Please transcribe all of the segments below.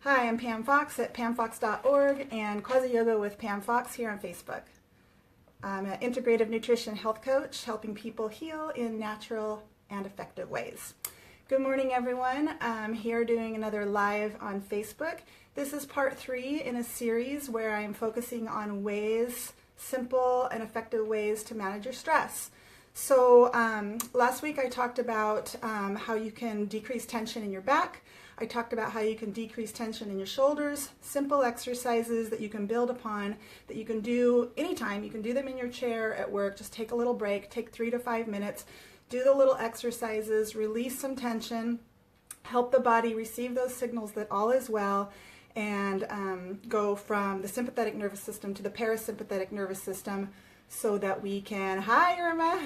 Hi, I'm Pam Fox at pamfox.org and Quasi Yoga with Pam Fox here on Facebook. I'm an integrative nutrition health coach helping people heal in natural and effective ways. Good morning, everyone. I'm here doing another live on Facebook. This is part 3 in a series where I'm focusing on ways, simple and effective ways to manage your stress. So last week I talked about how you can decrease tension in your back. I talked about how you can decrease tension in your shoulders, simple exercises that you can build upon, that you can do anytime. You can do them in your chair at work. Just take a little break, take 3 to 5 minutes, do the little exercises, release some tension, help the body receive those signals that all is well, and go from the sympathetic nervous system to the parasympathetic nervous system so that we can, hi Irma,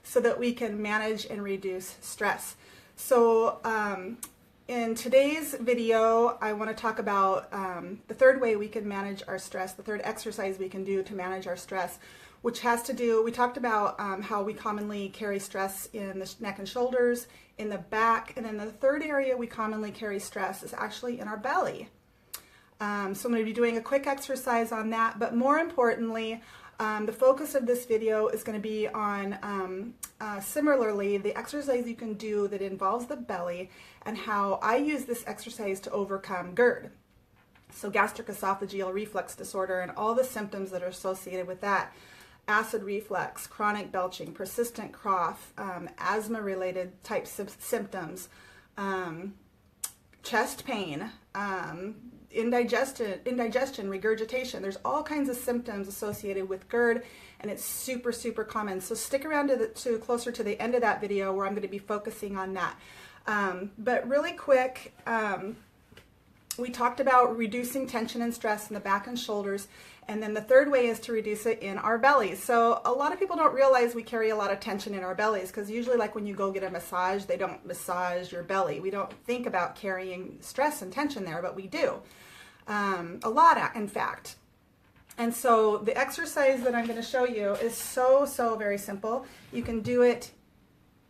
so that we can manage and reduce stress. So in today's video, I want to talk about the third way we can manage our stress, the third exercise we can do to manage our stress, which has to do, we talked about how we commonly carry stress in the neck and shoulders, in the back, and then the third area we commonly carry stress is actually in our belly. So I'm going to be doing a quick exercise on that, but more importantly, the focus of this video is going to be on, similarly, the exercise you can do that involves the belly and how I use this exercise to overcome GERD. So gastric esophageal reflux disorder and all the symptoms that are associated with that. Acid reflux, chronic belching, persistent cough, asthma-related types of symptoms, chest pain, indigestion, regurgitation. There's all kinds of symptoms associated with GERD, and it's super, super common. So stick around to closer to the end of that video where I'm going to be focusing on that. But really quick, we talked about reducing tension and stress in the back and shoulders, and then the third way is to reduce it in our bellies. So a lot of people don't realize we carry a lot of tension in our bellies, because usually like when you go get a massage, they don't massage your belly. We don't think about carrying stress and tension there, but we do. A lot, in fact. And so the exercise that I'm going to show you is so very simple. You can do it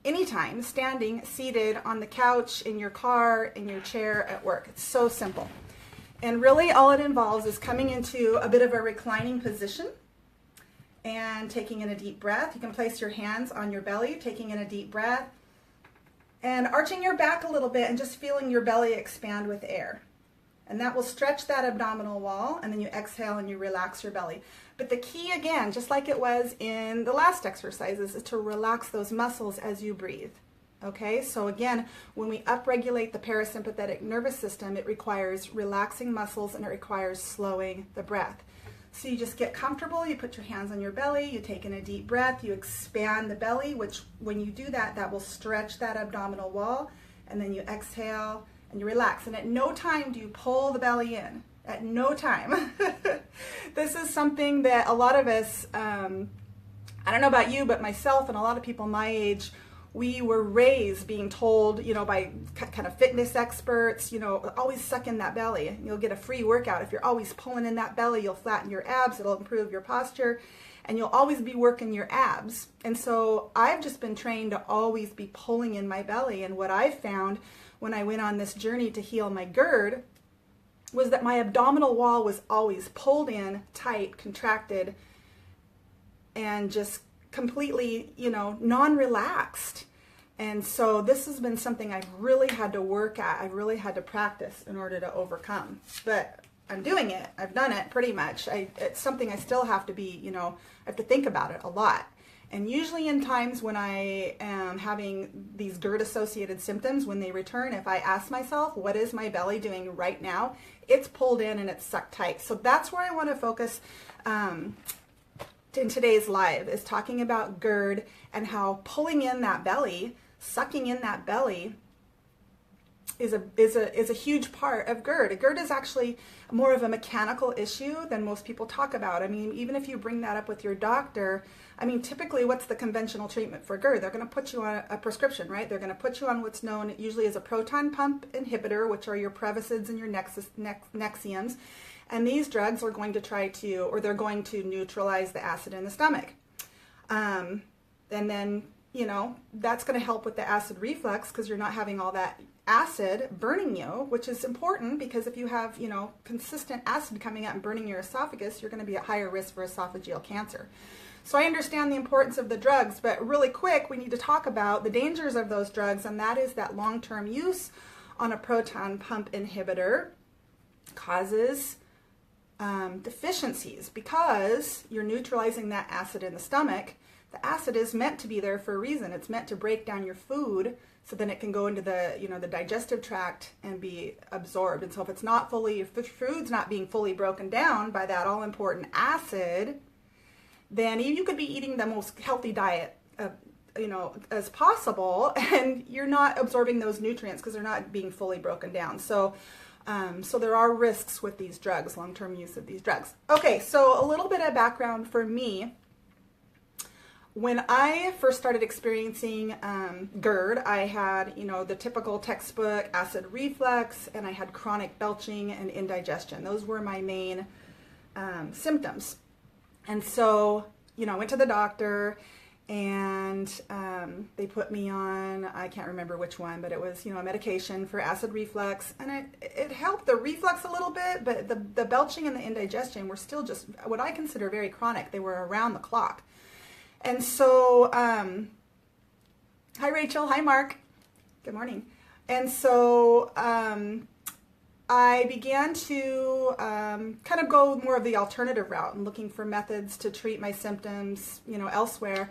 anytime, standing, seated, on the couch, in your car, in your chair, at work. It's so simple. And really all it involves is coming into a bit of a reclining position and taking in a deep breath. You can place your hands on your belly, taking in a deep breath, and arching your back a little bit and just feeling your belly expand with air. And that will stretch that abdominal wall, and then you exhale and you relax your belly. But the key, again, just like it was in the last exercises, is to relax those muscles as you breathe. Okay, so again, when we upregulate the parasympathetic nervous system, it requires relaxing muscles and it requires slowing the breath. So you just get comfortable, you put your hands on your belly, you take in a deep breath, you expand the belly, which when you do that, that will stretch that abdominal wall, and then you exhale and you relax. And at no time do you pull the belly in. At no time. This is something that a lot of us, I don't know about you, but myself and a lot of people my age, we were raised being told, you know, by kind of fitness experts, you know, always suck in that belly. You'll get a free workout. If you're always pulling in that belly, you'll flatten your abs, it'll improve your posture, and you'll always be working your abs. And so I've just been trained to always be pulling in my belly. And what I found when I went on this journey to heal my GERD was that my abdominal wall was always pulled in, tight, contracted, and just completely, you know, non-relaxed. And so this has been something I've really had to work at. I've really had to practice in order to overcome. But I'm doing it. I've done it pretty much. It's something I still have to be, you know, I have to think about it a lot. And usually in times when I am having these GERD-associated symptoms, when they return, if I ask myself, what is my belly doing right now? It's pulled in and it's sucked tight. So that's where I want to focus in today's live, is talking about GERD and how pulling in that belly, sucking in that belly is a huge part of GERD. GERD is actually more of a mechanical issue than most people talk about. I mean, even if you bring that up with your doctor, I mean, typically what's the conventional treatment for GERD? They're going to put you on a prescription, right? They're going to put you on what's known usually as a proton pump inhibitor, which are your Previcids and your Nexiums. And these drugs are going to try to, or they're going to neutralize the acid in the stomach. And then, you know, that's going to help with the acid reflux because you're not having all that acid burning you, which is important because if you have, you know, consistent acid coming out and burning your esophagus, you're going to be at higher risk for esophageal cancer. So I understand the importance of the drugs, but really quick, we need to talk about the dangers of those drugs, and that is that long-term use on a proton pump inhibitor causes deficiencies because you're neutralizing that acid in the stomach. The acid is meant to be there for a reason. It's meant to break down your food so then it can go into the, you know, the digestive tract and be absorbed. And so if it's not fully, if the food's not being fully broken down by that all-important acid, then you could be eating the most healthy diet, you know, as possible, and you're not absorbing those nutrients because they're not being fully broken down. So so there are risks with these drugs, long-term use of these drugs. Okay, so a little bit of background for me. When I first started experiencing GERD, I had, you know, the typical textbook acid reflux, and I had chronic belching and indigestion. Those were my main symptoms. And so, you know, I went to the doctor, and they put me on, I can't remember which one, but it was, you know, a medication for acid reflux, and it helped the reflux a little bit, but the belching and the indigestion were still just what I consider very chronic. They were around the clock. And so, hi Rachel, hi Mark, good morning. And so I began to kind of go more of the alternative route and looking for methods to treat my symptoms, you know, elsewhere.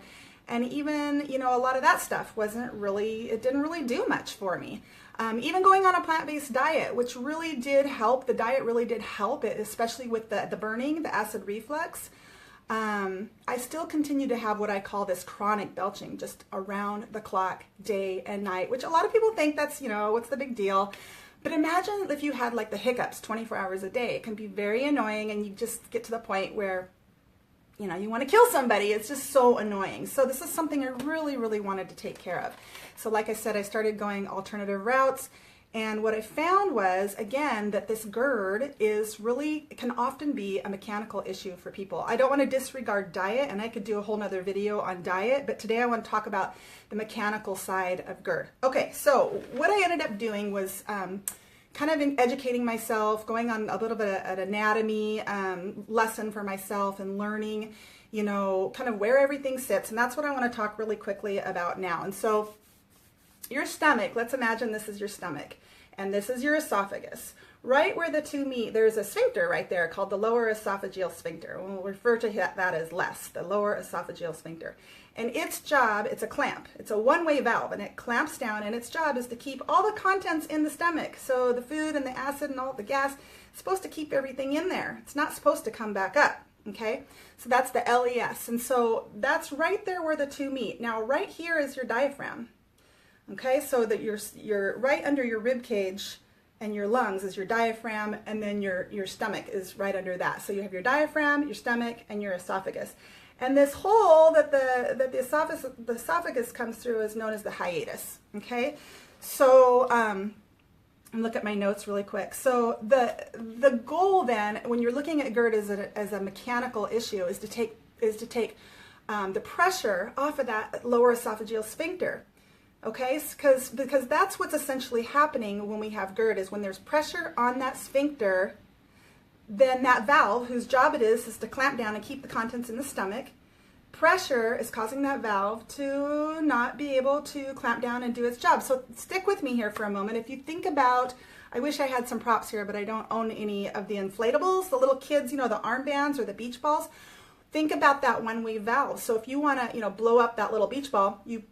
And even, you know, a lot of that stuff it didn't really do much for me. Even going on a plant-based diet, which really did help, the diet really did help it, especially with the burning, the acid reflux. I still continue to have what I call this chronic belching, just around the clock, day and night, which a lot of people think that's, you know, what's the big deal? But imagine if you had like the hiccups 24 hours a day. It can be very annoying, and you just get to the point where, you know, you want to kill somebody. It's just so annoying. So this is something I really, really wanted to take care of. So like I said, I started going alternative routes. And what I found was, again, that this GERD can often be a mechanical issue for people. I don't want to disregard diet, and I could do a whole nother video on diet, but today I want to talk about the mechanical side of GERD. Okay, so what I ended up doing was kind of educating myself, going on a little bit of an anatomy lesson for myself and learning, you know, kind of where everything sits. And that's what I want to talk really quickly about now. And so your stomach, let's imagine this is your stomach, and this is your esophagus. Right where the two meet, there's a sphincter right there called the lower esophageal sphincter. We'll refer to that as LES, the lower esophageal sphincter. And its job, it's a clamp. It's a one-way valve, and it clamps down, and its job is to keep all the contents in the stomach. So the food and the acid and all the gas, it's supposed to keep everything in there. It's not supposed to come back up, okay? So that's the LES. And so that's right there where the two meet. Now, right here is your diaphragm. Okay, so that you're right under your rib cage and your lungs is your diaphragm, and then your stomach is right under that. So you have your diaphragm, your stomach, and your esophagus. And this hole that the esophagus comes through is known as the hiatus. Okay, so look at my notes really quick. So the goal then, when you're looking at GERD as a mechanical issue, is to take the pressure off of that lower esophageal sphincter. Okay, because that's what's essentially happening when we have GERD, is when there's pressure on that sphincter, then that valve, whose job it is to clamp down and keep the contents in the stomach, pressure is causing that valve to not be able to clamp down and do its job. So stick with me here for a moment. If you think about, I wish I had some props here, but I don't own any of the inflatables, the little kids, you know, the armbands or the beach balls. Think about that one-way valve. So if you want to, you know, blow up that little beach ball, you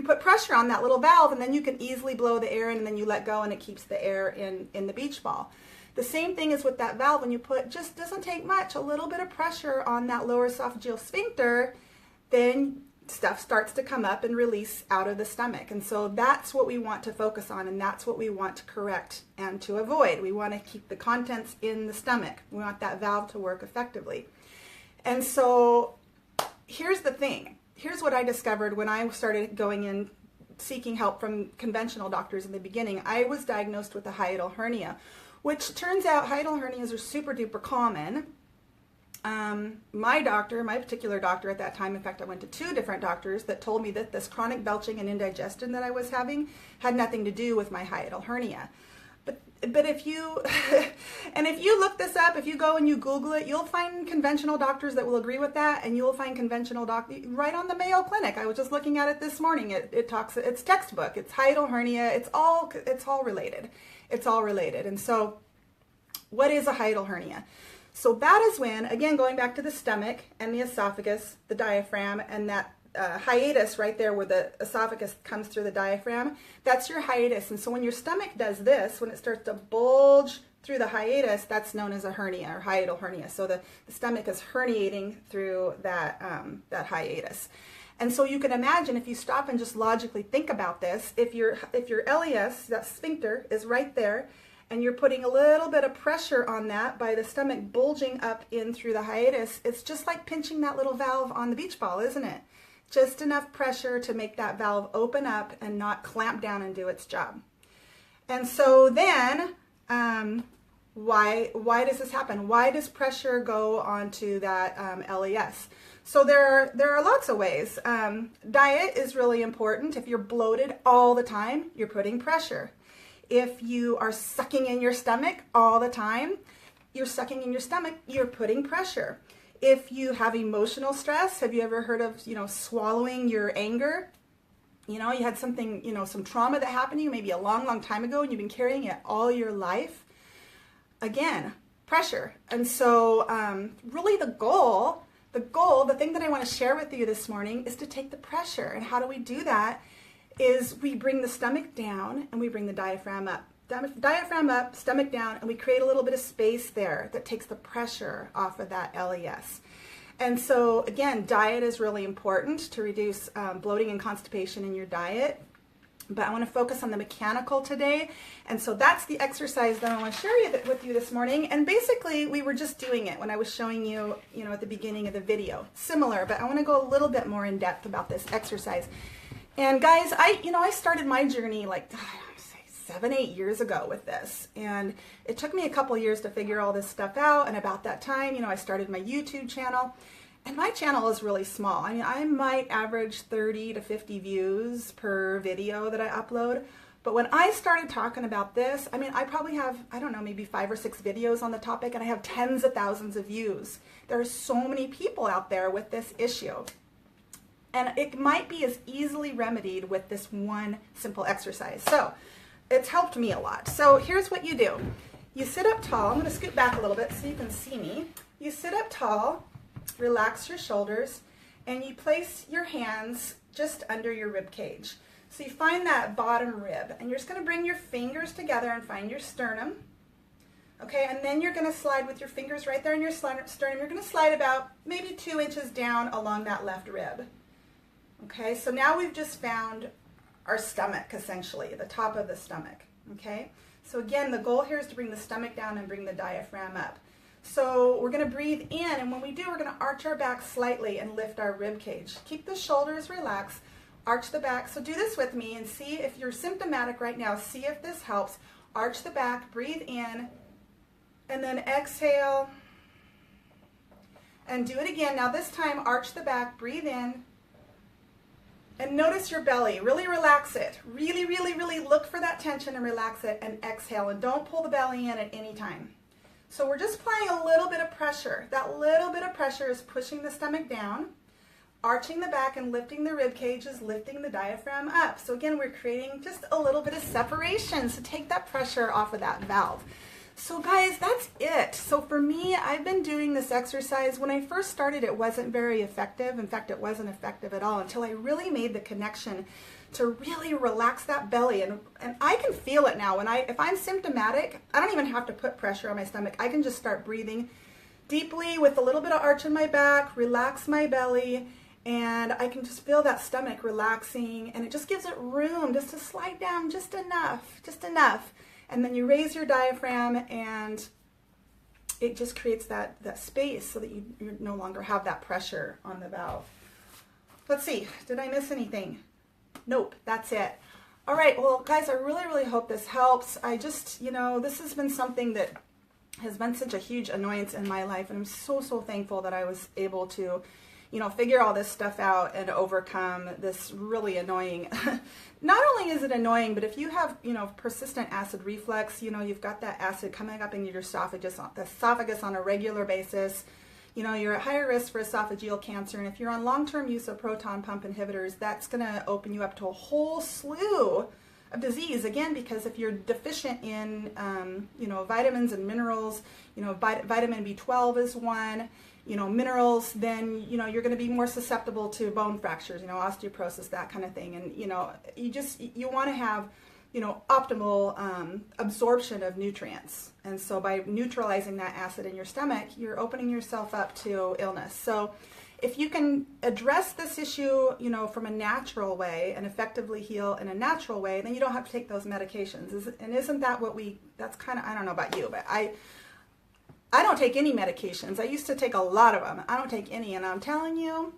put pressure on that little valve, and then you can easily blow the air in, and then you let go, and it keeps the air in the beach ball. The same thing is with that valve. When you put, just doesn't take much, a little bit of pressure on that lower esophageal sphincter, then stuff starts to come up and release out of the stomach. And so that's what we want to focus on, and that's what we want to correct and to avoid. We want to keep the contents in the stomach. We want that valve to work effectively. And so here's the thing. Here's what I discovered when I started going in seeking help from conventional doctors in the beginning. I was diagnosed with a hiatal hernia, which turns out hiatal hernias are super duper common. My doctor, my particular doctor at that time, in fact, I went to 2 different doctors that told me that this chronic belching and indigestion that I was having had nothing to do with my hiatal hernia. But if you, and if you look this up, if you go and you Google it, you'll find conventional doctors that will agree with that, and you'll find conventional doctors right on the Mayo Clinic. I was just looking at it this morning. It talks, it's textbook, it's hiatal hernia, it's all related. It's all related. And so, what is a hiatal hernia? So that is when, again, going back to the stomach and the esophagus, the diaphragm, and that hiatus right there where the esophagus comes through the diaphragm, that's your hiatus. And so when your stomach does this, when it starts to bulge through the hiatus, that's known as a hernia or hiatal hernia. So the stomach is herniating through that, that hiatus. And so you can imagine, if you stop and just logically think about this, if your LES, that sphincter, is right there, and you're putting a little bit of pressure on that by the stomach bulging up in through the hiatus, it's just like pinching that little valve on the beach ball, isn't it? Just enough pressure to make that valve open up and not clamp down and do its job. And so then, why does this happen? Why does pressure go onto that LES? So there are lots of ways. Diet is really important. If you're bloated all the time, you're putting pressure. If you are sucking in your stomach all the time, you're putting pressure. If you have emotional stress, have you ever heard of, swallowing your anger? You had something, some trauma that happened to you maybe a long, long time ago, and you've been carrying it all your life. Again, pressure. And so really the thing that I want to share with you this morning is to take the pressure. And how do we do that? Is we bring the stomach down and we bring the diaphragm up. Diaphragm up, stomach down, and we create a little bit of space there that takes the pressure off of that LES. And so again, diet is really important to reduce bloating and constipation in your diet. But I want to focus on the mechanical today. And so that's the exercise that I want to share with you this morning. And basically, we were just doing it when I was showing you, at the beginning of the video. Similar, but I want to go a little bit more in depth about this exercise. And guys, I started my journey like 7-8 years ago with this, and it took me a couple years to figure all this stuff out. And about that time, I started my YouTube channel, and my channel is really small. I mean, I might average 30 to 50 views per video that I upload. But when I started talking about this, I mean, I probably have, I don't know, maybe 5 or 6 videos on the topic, and I have tens of thousands of views. There are so many people out there with this issue. And it might be as easily remedied with this one simple exercise. So it's helped me a lot. So here's what you do. You sit up tall. I'm going to scoot back a little bit so you can see me. You sit up tall, relax your shoulders, and you place your hands just under your rib cage. So you find that bottom rib, and you're just going to bring your fingers together and find your sternum. Okay, and then you're going to slide with your fingers right there in your sternum. You're going to slide about maybe 2 inches down along that left rib. Okay, so now we've just found our stomach, essentially, the top of the stomach. Okay, so again, the goal here is to bring the stomach down and bring the diaphragm up. So we're going to breathe in, and when we do, we're going to arch our back slightly and lift our rib cage. Keep the shoulders relaxed, arch the back. So do this with me and see if you're symptomatic right now. See if this helps. Arch the back, breathe in, and then exhale, and do it again. Now this time, arch the back, breathe in, and notice your belly. Really relax it. Really, really, really look for that tension and relax it, and exhale. And don't pull the belly in at any time. So we're just applying a little bit of pressure. That little bit of pressure is pushing the stomach down. Arching the back and lifting the rib cage is lifting the diaphragm up. So again, we're creating just a little bit of separation. So take that pressure off of that valve. So guys, that's it. So for me, I've been doing this exercise. When I first started, it wasn't very effective. In fact, it wasn't effective at all until I really made the connection to really relax that belly. And I can feel it now. If I'm symptomatic, I don't even have to put pressure on my stomach. I can just start breathing deeply with a little bit of arch in my back, relax my belly, and I can just feel that stomach relaxing, and it just gives it room just to slide down just enough. And then you raise your diaphragm, and it just creates that space so that you no longer have that pressure on the valve. Let's see, did I miss anything? Nope, that's it. All right, well, guys, I really, really hope this helps. I just, this has been something that has been such a huge annoyance in my life, and I'm so, so thankful that I was able to, you know, figure all this stuff out and overcome this really annoying. Not only is it annoying, but if you have, you know, persistent acid reflux, you know, you've got that acid coming up into your esophagus on a regular basis, you know, you're at higher risk for esophageal cancer. And if you're on long-term use of proton pump inhibitors, that's going to open you up to a whole slew of disease. Again, because if you're deficient in, you know, vitamins and minerals, you know, vitamin B12 is one, you know, minerals, then, you know, you're going to be more susceptible to bone fractures, you know, osteoporosis, that kind of thing. And, you know, you want to have, you know, optimal absorption of nutrients. And so by neutralizing that acid in your stomach, you're opening yourself up to illness. So if you can address this issue, you know, from a natural way and effectively heal in a natural way, then you don't have to take those medications. And isn't that what that's kind of, I don't know about you, but I don't take any medications. I used to take a lot of them. I don't take any, and I'm telling you,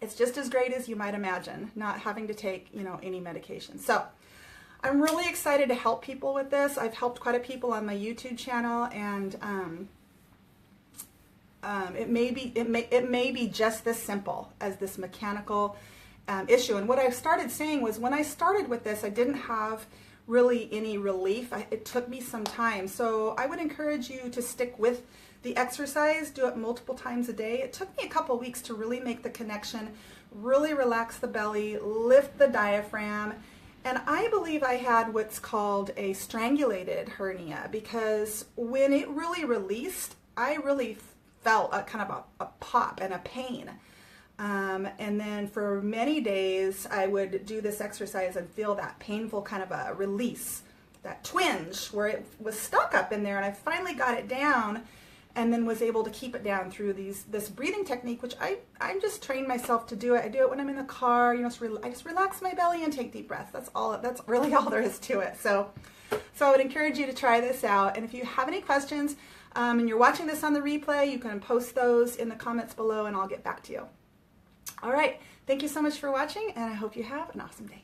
it's just as great as you might imagine, not having to take, you know, any medication. So I'm really excited to help people with this. I've helped quite a people on my YouTube channel, and it may be just this simple as this mechanical issue. And what I started saying was, when I started with this, I didn't have really any relief. It took me some time. So I would encourage you to stick with the exercise, do it multiple times a day. It took me a couple weeks to really make the connection, really relax the belly, lift the diaphragm. And I believe I had what's called a strangulated hernia, because when it really released, I really felt a kind of a pop and a pain. And then for many days, I would do this exercise and feel that painful kind of a release, that twinge where it was stuck up in there. And I finally got it down, and then was able to keep it down through this breathing technique, which I just trained myself to do it. I do it when I'm in the car, you know, I just relax my belly and take deep breaths. That's really all there is to it. So I would encourage you to try this out. And if you have any questions, and you're watching this on the replay, you can post those in the comments below, and I'll get back to you. All right. Thank you so much for watching, and I hope you have an awesome day.